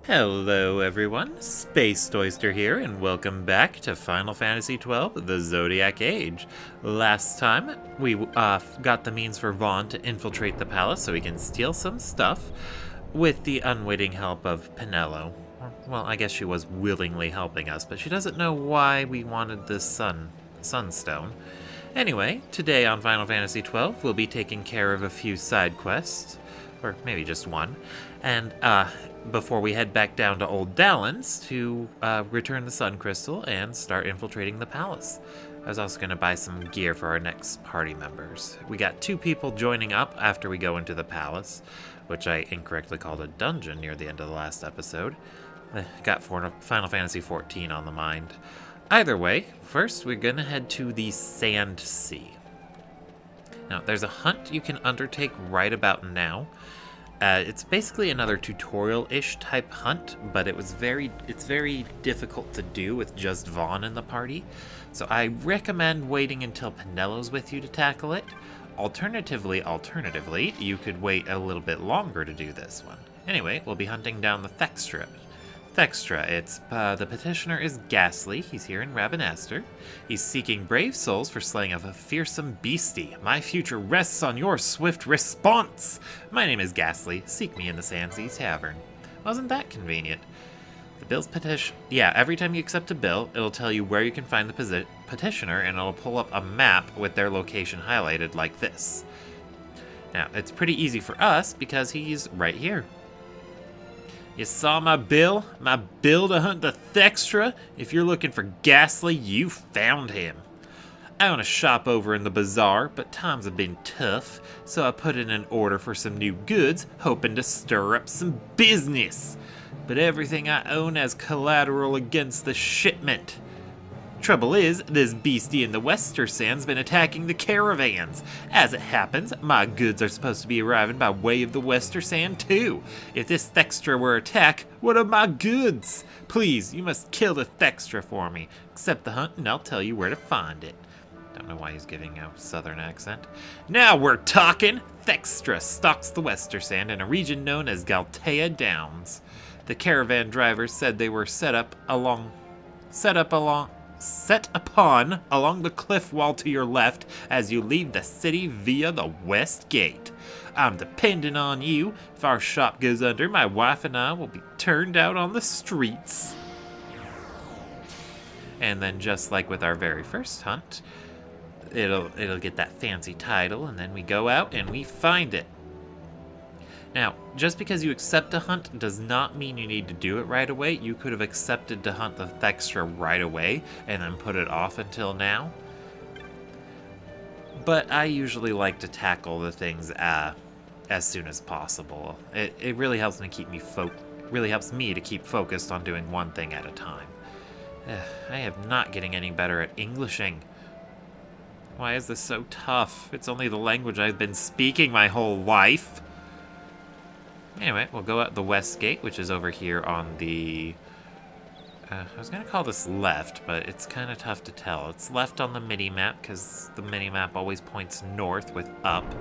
Hello everyone, Space Oyster here, and welcome back to Final Fantasy XII The Zodiac Age. Last time, we got the means for Vaan to infiltrate the palace so he can steal some stuff with the unwitting help of Penelo. Well, I guess she was willingly helping us, but she doesn't know why we wanted this sunstone. Anyway, today on Final Fantasy XII, we'll be taking care of a few side quests, or maybe just one, and before we head back down to Old Dallin's to return the Sun Crystal and start infiltrating the palace. I was also going to buy some gear for our next party members. We got 2 people joining up after we go into the palace, which I incorrectly called a dungeon near the end of the last episode. Got Final Fantasy XIV on the mind. Either way, first we're going to head to the Sand Sea. Now, there's a hunt you can undertake right about now. It's basically another tutorial-ish type hunt, but it's very difficult to do with just Vaan in the party. So I recommend waiting until Penelo's with you to tackle it. Alternatively, you could wait a little bit longer to do this one. Anyway, we'll be hunting down the Thextera. The petitioner is Ghastly. He's here in Rabanastre. He's seeking brave souls for slaying of a fearsome beastie. My future rests on your swift response. My name is Ghastly. Seek me in the Sandseas Tavern. Wasn't that convenient? The bill's petition. Yeah, every time you accept a bill, it'll tell you where you can find the petitioner, and it'll pull up a map with their location highlighted like this. Now, it's pretty easy for us because he's right here. You saw my bill to hunt the Thextera? If you're looking for Ghastly, you found him. I own a shop over in the bazaar, but times have been tough, so I put in an order for some new goods, hoping to stir up some business. But everything I own has collateral against the shipment. Trouble is, this beastie in the Western Sand's been attacking the caravans. As it happens, my goods are supposed to be arriving by way of the Western Sand too. If this Thextera were attacked, what of my goods? Please, you must kill the Thextera for me. Accept the hunt and I'll tell you where to find it. Don't know why he's giving a southern accent. Now we're talking! Thextera stalks the Western Sand in a region known as Galtea Downs. The caravan drivers said they were set upon along the cliff wall to your left as you leave the city via the west gate. I'm depending on you. If our shop goes under, my wife and I will be turned out on the streets. And then just like with our very first hunt, it'll get that fancy title, and then we go out and we find it. Now, just because you accept a hunt does not mean you need to do it right away. You could have accepted to hunt the Thextera right away and then put it off until now. But I usually like to tackle the things as soon as possible. It really helps me to keep focused on doing one thing at a time. I am not getting any better at Englishing. Why is this so tough? It's only the language I've been speaking my whole life. Anyway, we'll go out the west gate, which is over here on the... I was going to call this left, but it's kind of tough to tell. It's left on the mini-map, because the mini-map always points north with up.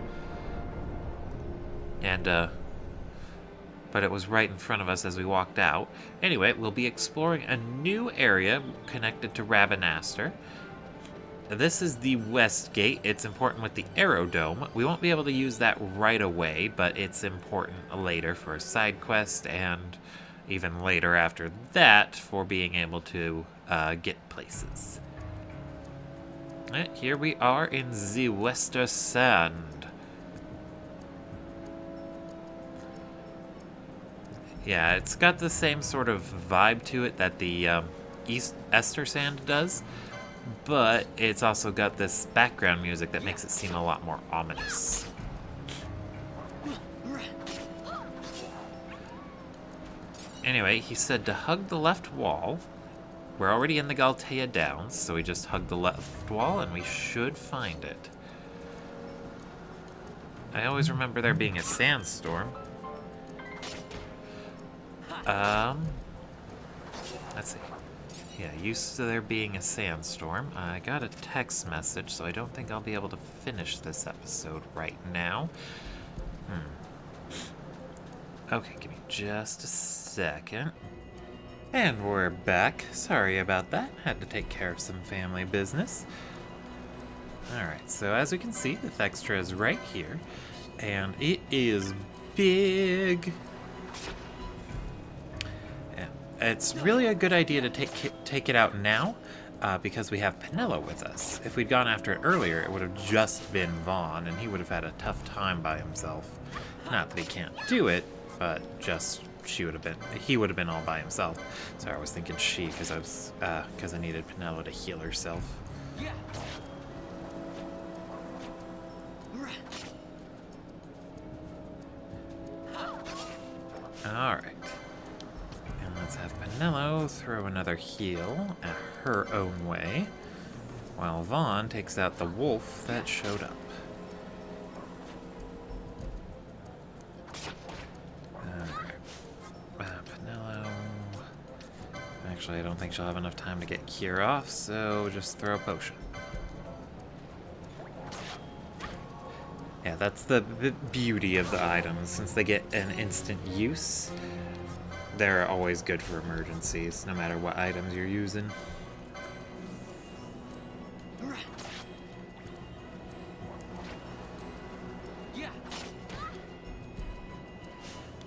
And, but it was right in front of us as we walked out. Anyway, we'll be exploring a new area connected to Rabanastre. This is the west gate. It's important with the aerodome. We won't be able to use that right away, but it's important later for a side quest, and even later after that for being able to get places. Here we are in the Western Sand. Yeah, it's got the same sort of vibe to it that the East Ester Sand does. But it's also got this background music that makes it seem a lot more ominous. Anyway, he said to hug the left wall. We're already in the Galtea Downs, so we just hug the left wall and we should find it. I always remember there being a sandstorm. Let's see. Yeah, used to there being a sandstorm. I got a text message, so I don't think I'll be able to finish this episode right now. Okay, give me just a second. And we're back. Sorry about that. Had to take care of some family business. Alright, so as we can see, the Thextera is right here. And it is big. And it's really a good idea to take it out now, because we have Penelo with us. If we'd gone after it earlier, it would have just been Vaan, and he would have had a tough time by himself. Not that he can't do it, but just he would have been all by himself. Sorry, I was thinking she because I needed Penelo to heal herself. Yeah. All right. And let's have Penelo throw another heal at her own way, while Vaan takes out the wolf that showed up. Penelo. Actually, I don't think she'll have enough time to get Cure off, so just throw a potion. Yeah, that's the beauty of the items. Since they get an instant use, they're always good for emergencies, no matter what items you're using.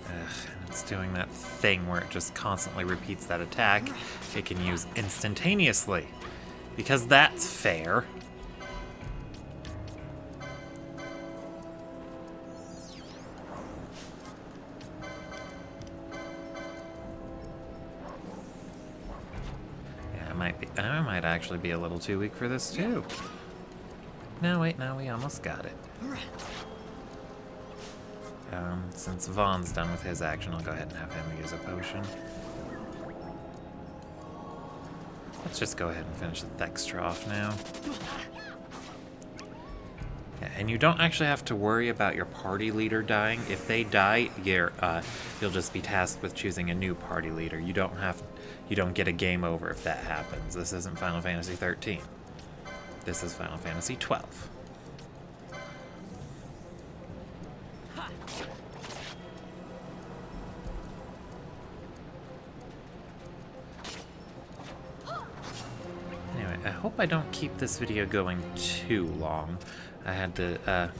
And it's doing that thing where it just constantly repeats that attack it can use instantaneously. Because that's fair. I might actually be a little too weak for this too. No, wait, no, we almost got it. Since Vaughn's done with his action, I'll go ahead and have him use a potion. Let's just go ahead and finish the Thextera off now. Yeah, and you don't actually have to worry about your party leader dying. If they die, you'll just be tasked with choosing a new party leader. You don't get a game over if that happens. This isn't Final Fantasy XIII. This is Final Fantasy XII. Anyway, I hope I don't keep this video going too long. I had to,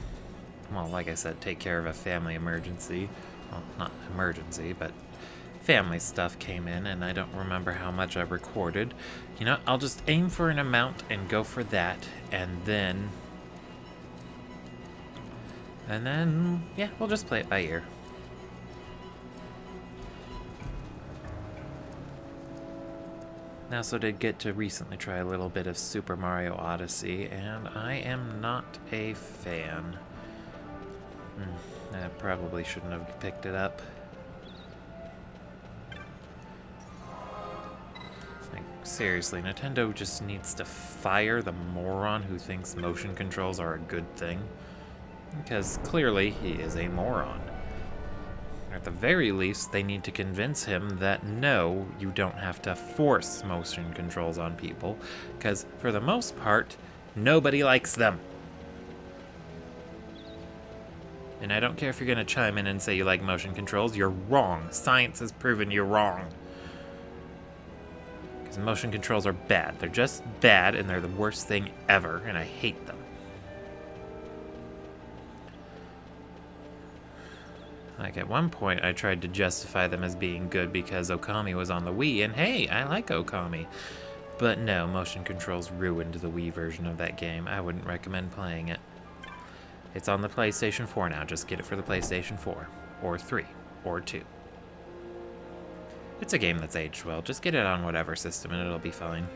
well, like I said, take care of a family emergency. Well, not emergency, but family stuff came in, and I don't remember how much I recorded. You know, I'll just aim for an amount and go for that, and then, yeah, we'll just play it by ear. I also did get to recently try a little bit of Super Mario Odyssey, and I am not a fan. I probably shouldn't have picked it up. Like, seriously, Nintendo just needs to fire the moron who thinks motion controls are a good thing. Because clearly he is a moron. At the very least, they need to convince him that no, you don't have to force motion controls on people, because for the most part, nobody likes them. And I don't care if you're going to chime in and say you like motion controls, you're wrong. Science has proven you're wrong. Because motion controls are bad. They're just bad, and they're the worst thing ever, and I hate them. Like, at one point, I tried to justify them as being good because Okami was on the Wii, and hey, I like Okami. But no, motion controls ruined the Wii version of that game. I wouldn't recommend playing it. It's on the PlayStation 4 now. Just get it for the PlayStation 4. Or 3. Or 2. It's a game that's aged well. Just get it on whatever system and it'll be fine.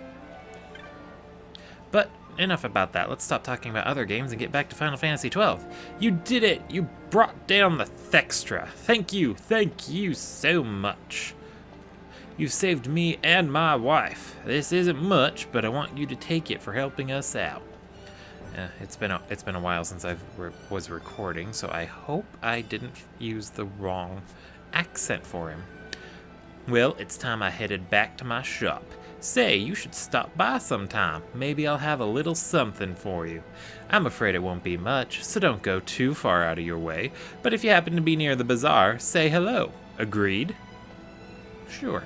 But enough about that. Let's stop talking about other games and get back to Final Fantasy XII. You did it! You brought down the Thextera. Thank you so much. You've saved me and my wife. This isn't much, but I want you to take it for helping us out. It's been a while since I was recording, so I hope I didn't use the wrong accent for him. Well, it's time I headed back to my shop. Say, you should stop by sometime. Maybe I'll have a little something for you. I'm afraid it won't be much, so don't go too far out of your way. But if you happen to be near the bazaar, say hello. Agreed? Sure.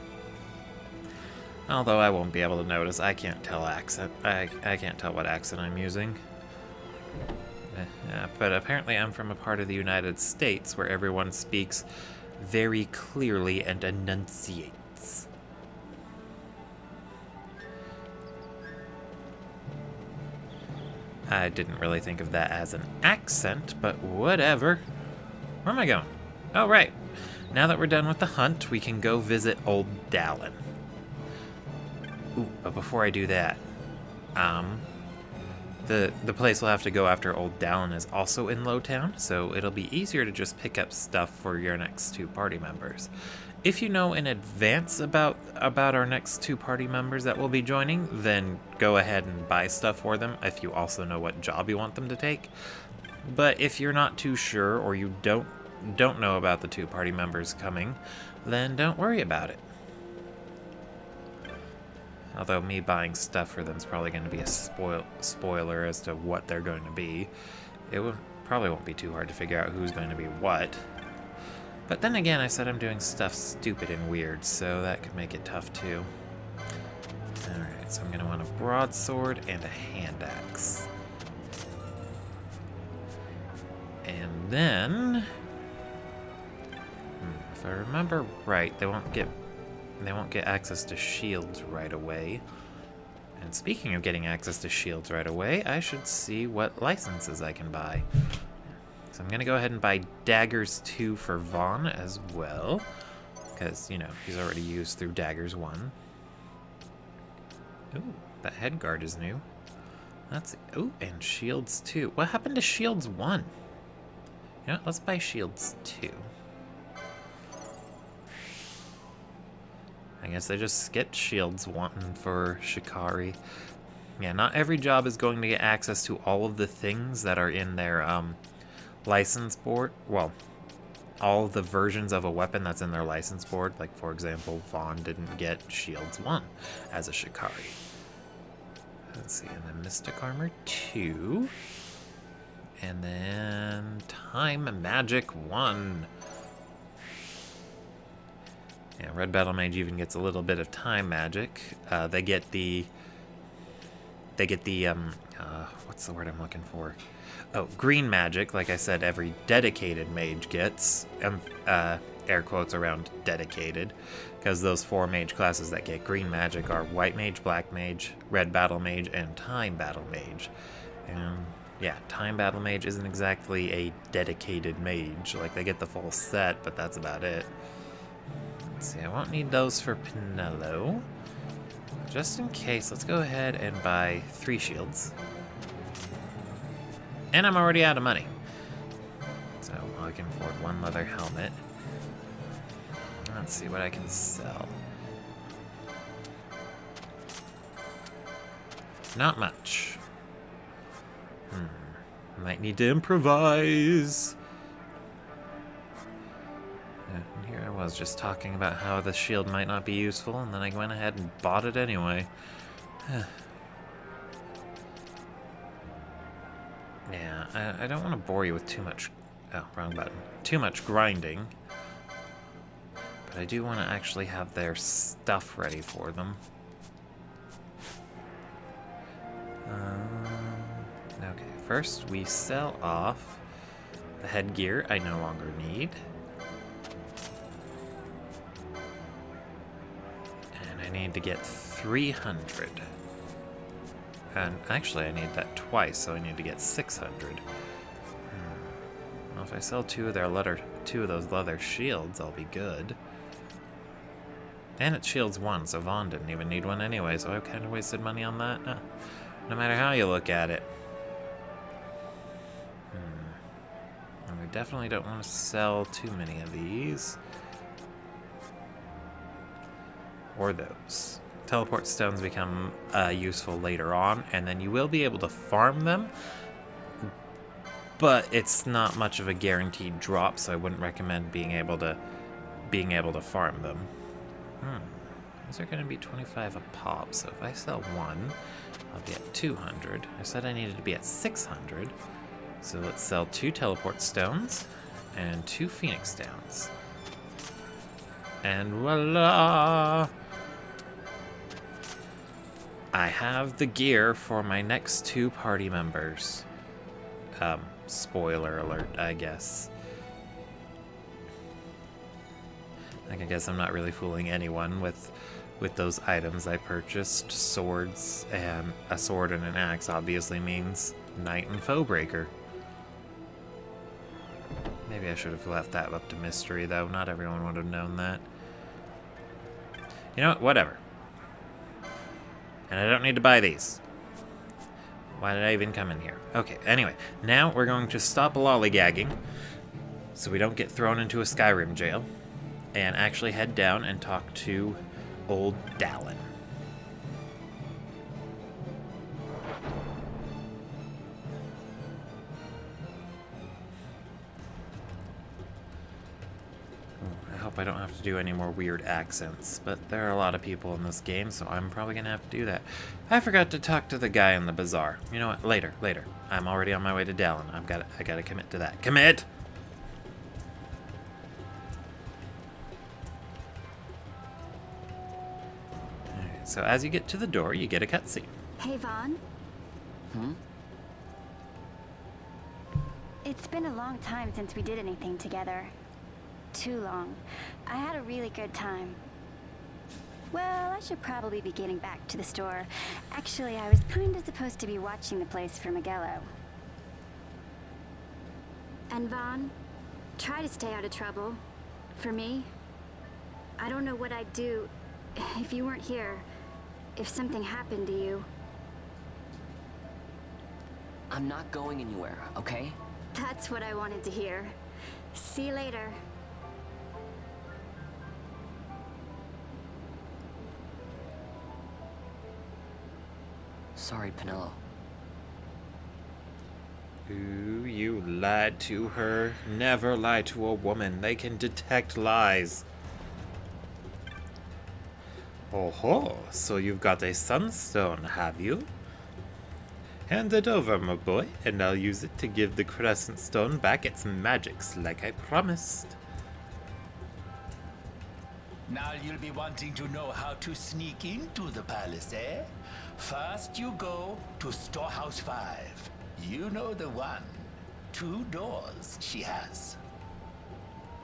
Although I won't be able to notice. I can't tell accent. I can't tell what accent I'm using. But apparently I'm from a part of the United States where everyone speaks very clearly and enunciates. I didn't really think of that as an accent, but whatever. Where am I going? Oh, right. Now that we're done with the hunt, we can go visit Old Dallin. Ooh, but before I do that, the place we'll have to go after Old Dallin is also in Lowtown, so it'll be easier to just pick up stuff for your next two party members. If you know in advance about our next two party members that will be joining, then go ahead and buy stuff for them if you also know what job you want them to take. But if you're not too sure or you don't know about the two party members coming, then don't worry about it. Although me buying stuff for them is probably going to be a spoiler as to what they're going to be. It probably won't be too hard to figure out who's going to be what. But then again, I said I'm doing stuff stupid and weird, so that could make it tough too. Alright, so I'm going to want a broadsword and a hand axe. And then, if I remember right, they won't get access to shields right away. And speaking of getting access to shields right away, I should see what licenses I can buy. So I'm going to go ahead and buy daggers 2 for Vaan as well. Because, you know, he's already used through daggers 1. Ooh, that head guard is new. Ooh, and shields 2. What happened to shields 1? You know what, let's buy shields 2. I guess I just skipped shields 1 for Shikari. Yeah, not every job is going to get access to all of the things that are in their license board. Well, all of the versions of a weapon that's in their license board. Like, for example, Vaan didn't get shields 1 as a Shikari. Let's see, and then Mystic Armor 2. And then Time Magic 1. Yeah, Red Battle Mage even gets a little bit of time magic. They get the what's the word I'm looking for? Oh, green magic. Like I said, every dedicated mage gets. Air quotes around dedicated, because those 4 mage classes that get green magic are White Mage, Black Mage, Red Battle Mage, and Time Battle Mage. And yeah, Time Battle Mage isn't exactly a dedicated mage. Like, they get the full set, but that's about it. Let's see, I won't need those for Penelo. Just in case, let's go ahead and buy 3 shields. And I'm already out of money. So I can afford 1 leather helmet. Let's see what I can sell. Not much. Might need to improvise. And here I was just talking about how the shield might not be useful, and then I went ahead and bought it anyway. Yeah, I don't want to bore you with too much... Oh, wrong button. Too much grinding. But I do want to actually have their stuff ready for them. Okay, first we sell off the headgear I no longer need. And I need to get 300. And actually I need that twice, so I need to get 600. Well, if I sell 2 of those leather shields, I'll be good. And it's shields 1, so Vaan didn't even need one anyway, so I kind of wasted money on that. No matter how you look at it. And we definitely don't want to sell too many of these. Or those. Teleport stones become useful later on, and then you will be able to farm them, but it's not much of a guaranteed drop, so I wouldn't recommend being able to farm them. These are going to be 25 a pop, so if I sell one, I'll be at 200. I said I needed to be at 600, so let's sell 2 teleport stones and 2 phoenix downs. And voila! I have the gear for my next 2 party members. Spoiler alert, I guess. I guess I'm not really fooling anyone with those items I purchased. Swords, and a sword and an axe obviously means knight and foe breaker. Maybe I should have left that up to mystery, though. Not everyone would have known that. You know what? Whatever. And I don't need to buy these. Why did I even come in here? Okay, anyway. Now we're going to stop lollygagging so we don't get thrown into a Skyrim jail and actually head down and talk to old Dallin. I hope I don't have to do any more weird accents, but there are a lot of people in this game, so I'm probably gonna have to do that. I forgot to talk to the guy in the bazaar. You know what? Later. I'm already on my way to Dallin. I gotta commit to that. Commit! Alright, so as you get to the door, you get a cutscene. Hey, Vaan. It's been a long time since we did anything together. Too long. I had a really good time. Well, I should probably be getting back to the store. Actually, I was kinda supposed to be watching the place for Miguelo. And Vaan, try to stay out of trouble. For me. I don't know what I'd do if you weren't here. If something happened to you. I'm not going anywhere, okay? That's what I wanted to hear. See you later. Sorry, Penelo. Ooh, you lied to her. Never lie to a woman. They can detect lies. Oh ho, so you've got a sunstone, have you? Hand it over, my boy, and I'll use it to give the crescent stone back its magics like I promised. Now you'll be wanting to know how to sneak into the palace, eh? First you go to Storehouse 5. You know the one. 2 doors she has.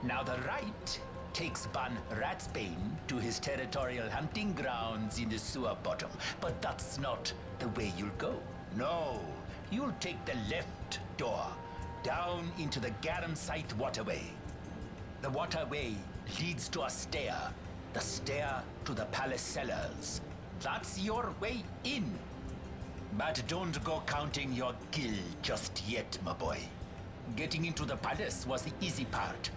Now the right takes Van Ratsbane to his territorial hunting grounds in the sewer bottom. But that's not the way you'll go. No, you'll take the left door, down into the Garamsite waterway. The waterway leads to a stair. The stair to the palace cellars. That's your way in. But don't go counting your gil just yet, my boy. Getting into the palace was the easy part.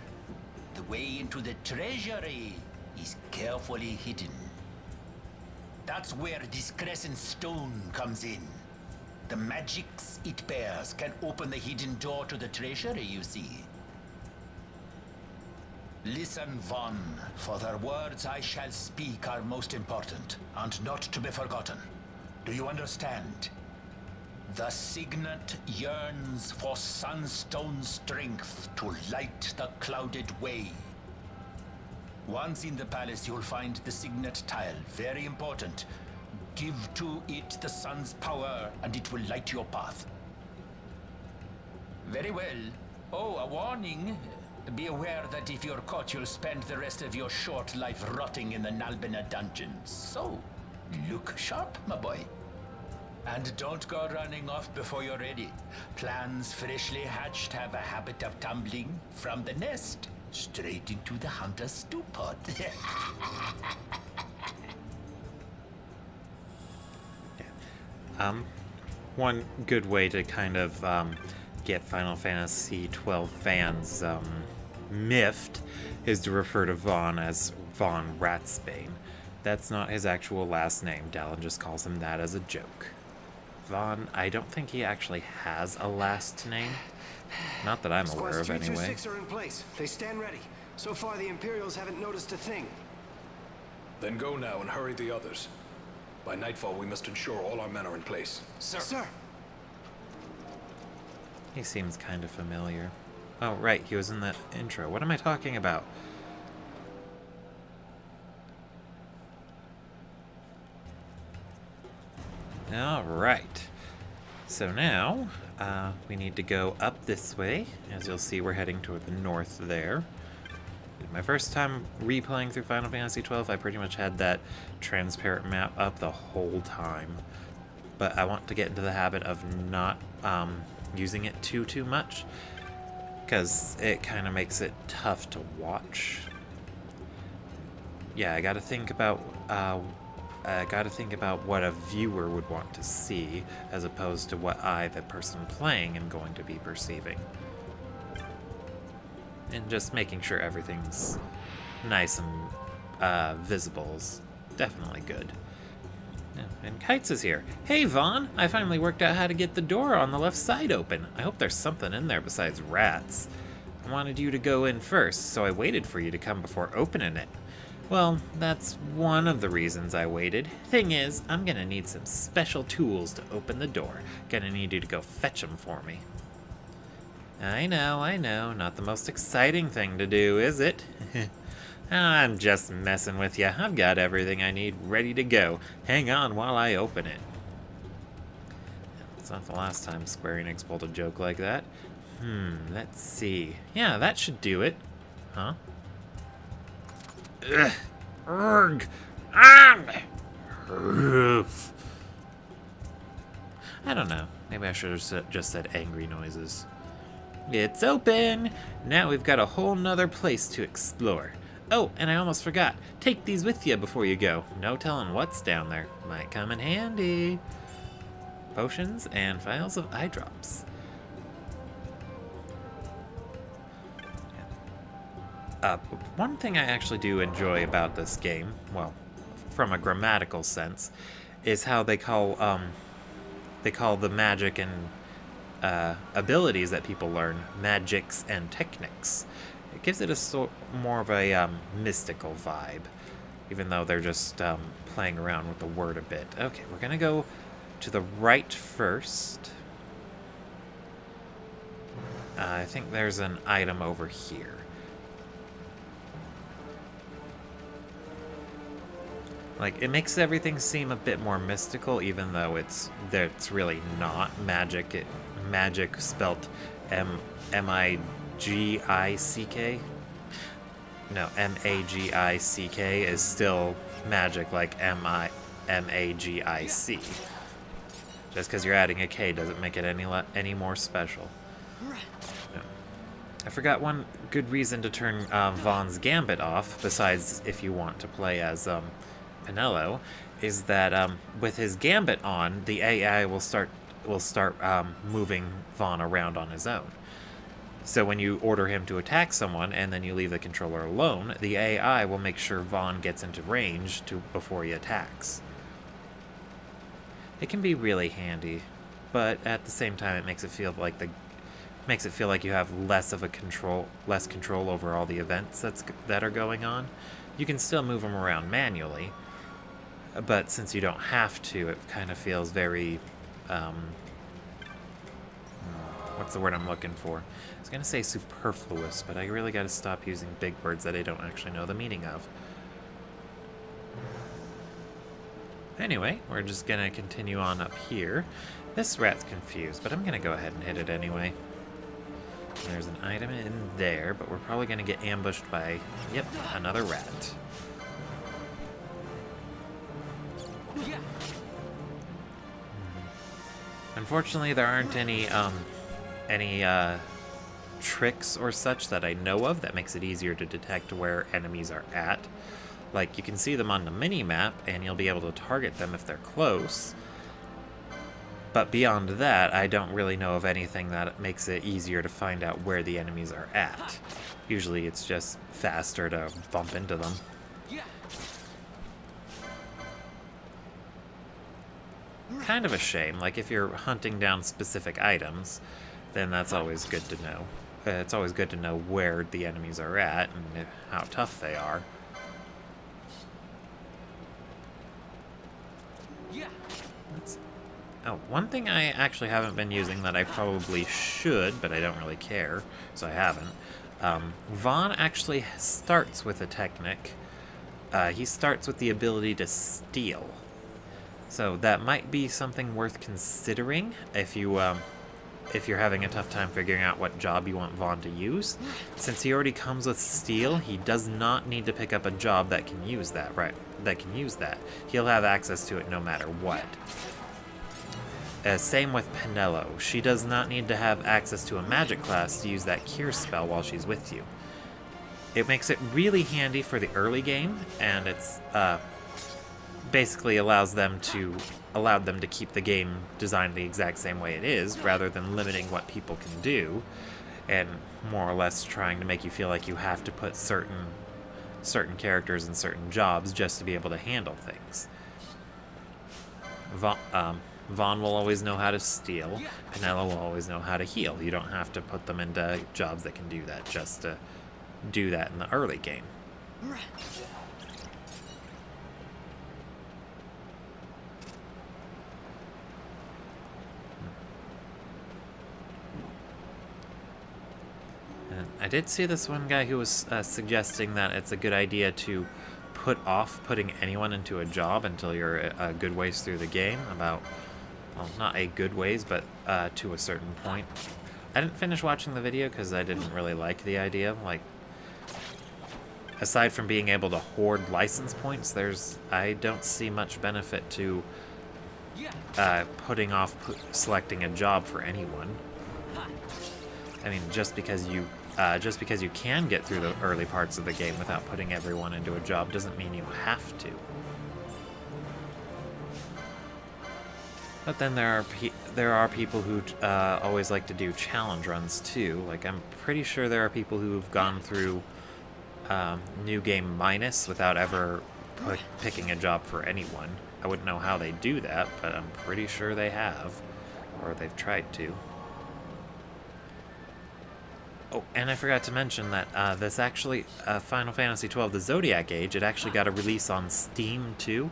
The way into the treasury is carefully hidden. That's where this crescent stone comes in. The magics it bears can open the hidden door to the treasury, you see. Listen, Vaan, for the words I shall speak are most important, and not to be forgotten. Do you understand? The signet yearns for sunstone strength to light the clouded way. Once in the palace, you'll find the signet tile, very important. Give to it the sun's power, and it will light your path. Very well. Oh, a warning. Be aware that if you're caught, you'll spend the rest of your short life rotting in the Nalbina dungeons. So, look sharp, my boy. And don't go running off before you're ready. Plans freshly hatched have a habit of tumbling from the nest straight into the hunter's stew pot. One good way to kind of get Final Fantasy XII fans miffed is to refer to Vaan as Vaan Ratsbane. That's not his actual last name. Dallin just calls him that as a joke. Vaan, I don't think he actually has a last name. Not that I'm aware of, anyway. Squads 3 through 6 are in place. They stand ready. So far, the Imperials haven't noticed a thing. Then go now and hurry the others. By nightfall, we must ensure all our men are in place. Sir. Sir! He seems kind of familiar. Oh, right, he was in the intro. What am I talking about? Alright. So now, we need to go up this way. As you'll see, we're heading toward the north there. My first time replaying through Final Fantasy XII, I pretty much had that transparent map up the whole time. But I want to get into the habit of not using it too much, because it kind of makes it tough to watch. Yeah, I gotta think about what a viewer would want to see, as opposed to what I, the person playing, am going to be perceiving. And just making sure everything's nice and visible is definitely good. Yeah, and Kites is here. Hey, Vaan! I finally worked out how to get the door on the left side open. I hope there's something in there besides rats. I wanted you to go in first, so I waited for you to come before opening it. Well, that's one of the reasons I waited. Thing is, I'm gonna need some special tools to open the door. Gonna need you to go fetch them for me. I know. Not the most exciting thing to do, is it? I'm just messing with you. I've got everything I need ready to go. Hang on while I open it. It's not the last time Square Enix pulled a joke like that. Let's see. Yeah, that should do it. Huh? Ugh. Urgh. Oof. I don't know. Maybe I should have just said angry noises. It's open! Now we've got a whole nother place to explore. Oh, and I almost forgot. Take these with you before you go. No telling what's down there. Might come in handy. Potions and vials of eye drops. One thing I actually do enjoy about this game, well, from a grammatical sense, is how they call the magic and abilities that people learn magics and techniques. It gives it a more of a mystical vibe, even though they're just playing around with the word a bit. Okay, we're gonna go to the right first. I think there's an item over here. Like, it makes everything seem a bit more mystical, even though it's really not magic. Magic spelt M-I-G-I-C-K. No, M-A-G-I-C-K is still magic, like M-A-G-I-C. Just because you're adding a K doesn't make it any more special. No. I forgot one good reason to turn Vaan's Gambit off, besides if you want to play as Penelo, is that with his Gambit on, the AI will start moving Vaan around on his own. So when you order him to attack someone and then you leave the controller alone, the AI will make sure Vaan gets into range before he attacks. It can be really handy, but at the same time it makes it feel like you have less control over all the events that are going on. You can still move them around manually, but since you don't have to, it kind of feels very what's the word I'm looking for? I was gonna say superfluous, but I really gotta stop using big words that I don't actually know the meaning of. Anyway, we're just gonna continue on up here. This rat's confused, but I'm gonna go ahead and hit it anyway. There's an item in there, but we're probably gonna get ambushed by, yep, another rat. Unfortunately, there aren't any tricks or such that I know of that makes it easier to detect where enemies are at. Like, you can see them on the mini-map, and you'll be able to target them if they're close. But beyond that, I don't really know of anything that makes it easier to find out where the enemies are at. Usually it's just faster to bump into them. Kind of a shame. Like, if you're hunting down specific items, then that's always good to know. It's always good to know where the enemies are at and how tough they are. Oh, one thing I actually haven't been using that I probably should, but I don't really care, so I haven't. Vaan actually starts with a technique. He starts with the ability to steal. So that might be something worth considering if you're having a tough time figuring out what job you want Vaan to use. Since he already comes with steal, he does not need to pick up a job that can use that, right? That can use that. He'll have access to it no matter what. Same with Penelo. She does not need to have access to a magic class to use that cure spell while she's with you. It makes it really handy for the early game, and it's basically allowed them to keep the game designed the exact same way it is, rather than limiting what people can do, and more or less trying to make you feel like you have to put certain characters in certain jobs just to be able to handle things. Vaan will always know how to steal. Penelo will always know how to heal. You don't have to put them into jobs that can do that just to do that in the early game. And I did see this one guy who was suggesting that it's a good idea to put off putting anyone into a job until you're a good ways through the game. About, well, not a good ways, but to a certain point. I didn't finish watching the video because I didn't really like the idea. Like, aside from being able to hoard license points, I don't see much benefit to putting off selecting a job for anyone. I mean, just because you can get through the early parts of the game without putting everyone into a job doesn't mean you have to. But then there are people who always like to do challenge runs too. Like, I'm pretty sure there are people who've gone through New Game Minus without ever picking a job for anyone. I wouldn't know how they do that, but I'm pretty sure they have, or they've tried to. Oh, and I forgot to mention that this actually, Final Fantasy XII The Zodiac Age, it actually got a release on Steam too.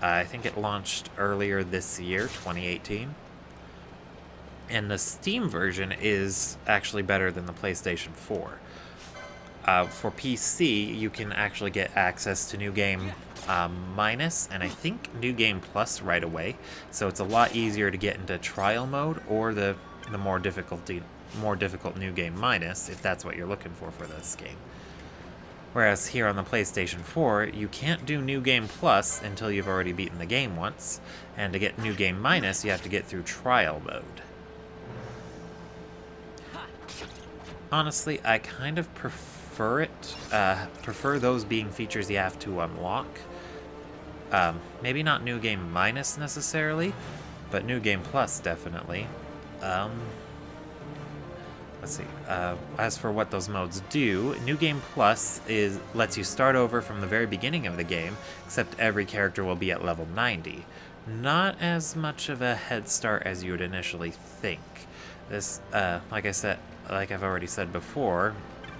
I think it launched earlier this year, 2018. And the Steam version is actually better than the PlayStation 4. For PC, you can actually get access to New Game Minus, and I think New Game Plus right away. So it's a lot easier to get into trial mode or the more difficult New Game Minus, if that's what you're looking for this game. Whereas here on the PlayStation 4, you can't do New Game Plus until you've already beaten the game once, and to get New Game Minus, you have to get through trial mode. Honestly, I kind of prefer those being features you have to unlock. Maybe not New Game Minus necessarily, but New Game Plus definitely. Let's see. As for what those modes do, New Game Plus lets you start over from the very beginning of the game, except every character will be at level 90. Not as much of a head start as you would initially think. This, like I've already said before,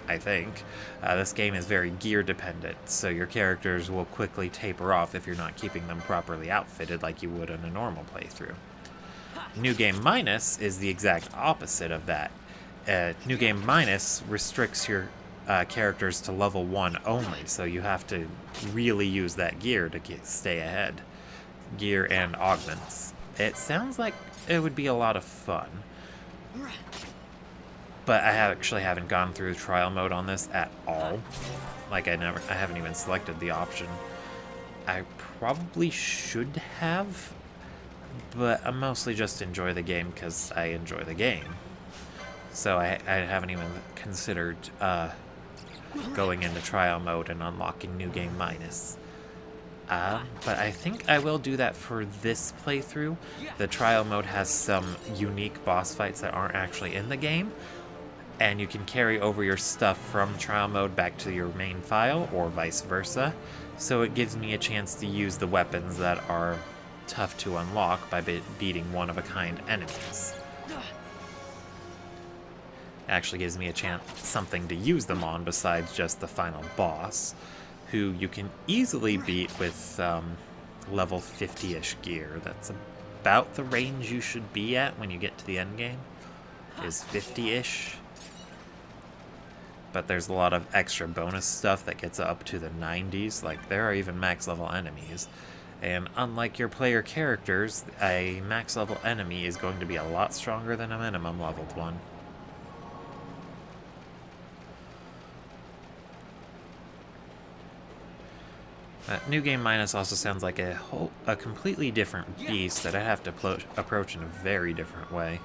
I think, this game is very gear dependent, so your characters will quickly taper off if you're not keeping them properly outfitted like you would in a normal playthrough. New Game Minus is the exact opposite of that. New Game Minus restricts your characters to level 1 only, so you have to really use that gear to stay ahead. Gear and augments. It sounds like it would be a lot of fun. But I actually haven't gone through trial mode on this at all. Like, I haven't even selected the option. I probably should have, but I mostly just enjoy the game because I enjoy the game. So I haven't even considered going into trial mode and unlocking New Game Minus. But I think I will do that for this playthrough. The trial mode has some unique boss fights that aren't actually in the game, and you can carry over your stuff from trial mode back to your main file, or vice versa. So it gives me a chance to use the weapons that are tough to unlock by beating one-of-a-kind enemies. Actually gives me a chance, something to use them on besides just the final boss, who you can easily beat with level 50-ish gear. That's about the range you should be at when you get to the end game, is 50-ish. But there's a lot of extra bonus stuff that gets up to the 90s. Like, there are even max level enemies. And unlike your player characters, a max level enemy is going to be a lot stronger than a minimum leveled one. New Game Minus also sounds like a completely different beast that I have to approach in a very different way.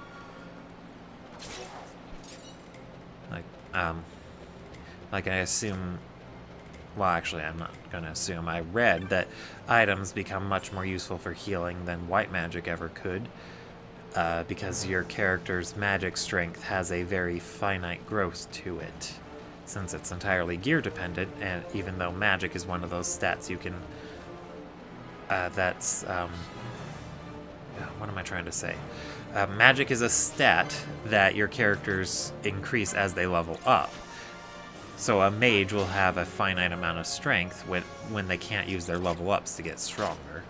Like I assume, well, actually I'm not gonna assume, I read that items become much more useful for healing than white magic ever could, because your character's magic strength has a very finite growth to it, since it's entirely gear dependent, and even though magic is one of those stats you can, what am I trying to say? Magic is a stat that your characters increase as they level up. So a mage will have a finite amount of strength when they can't use their level ups to get stronger.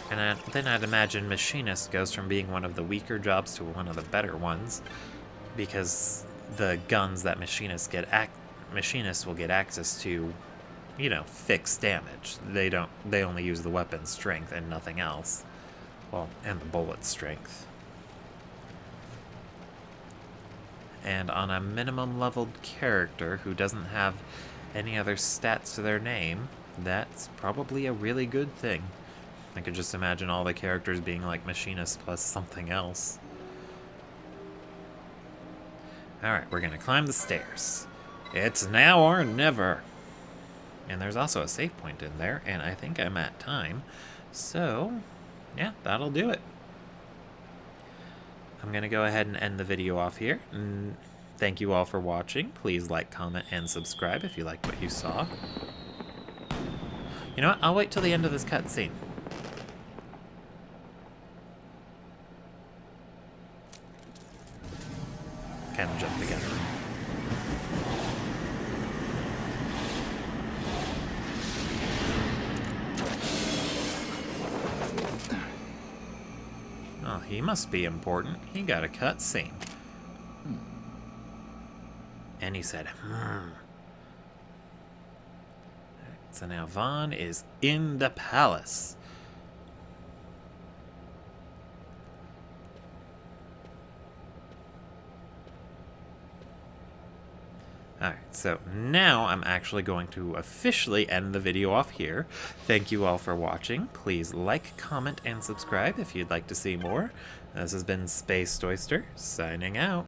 And then I'd imagine machinist goes from being one of the weaker jobs to one of the better ones, because the guns that machinists will get access to, you know, fixed damage. They only use the weapon's strength and nothing else. Well, and the bullet strength. And on a minimum leveled character who doesn't have any other stats to their name, that's probably a really good thing. I could just imagine all the characters being like machinists plus something else. Alright, we're gonna climb the stairs. It's now or never. And there's also a save point in there, and I think I'm at time. So, yeah, that'll do it. I'm going to go ahead and end the video off here. Thank you all for watching. Please like, comment, and subscribe if you liked what you saw. You know what? I'll wait till the end of this cutscene. Kind of jump together. Oh, he must be important. He got a cutscene. And he said, Alright, so now Vaan is in the palace. Alright, so now I'm actually going to officially end the video off here. Thank you all for watching. Please like, comment, and subscribe if you'd like to see more. This has been Space Oyster, signing out.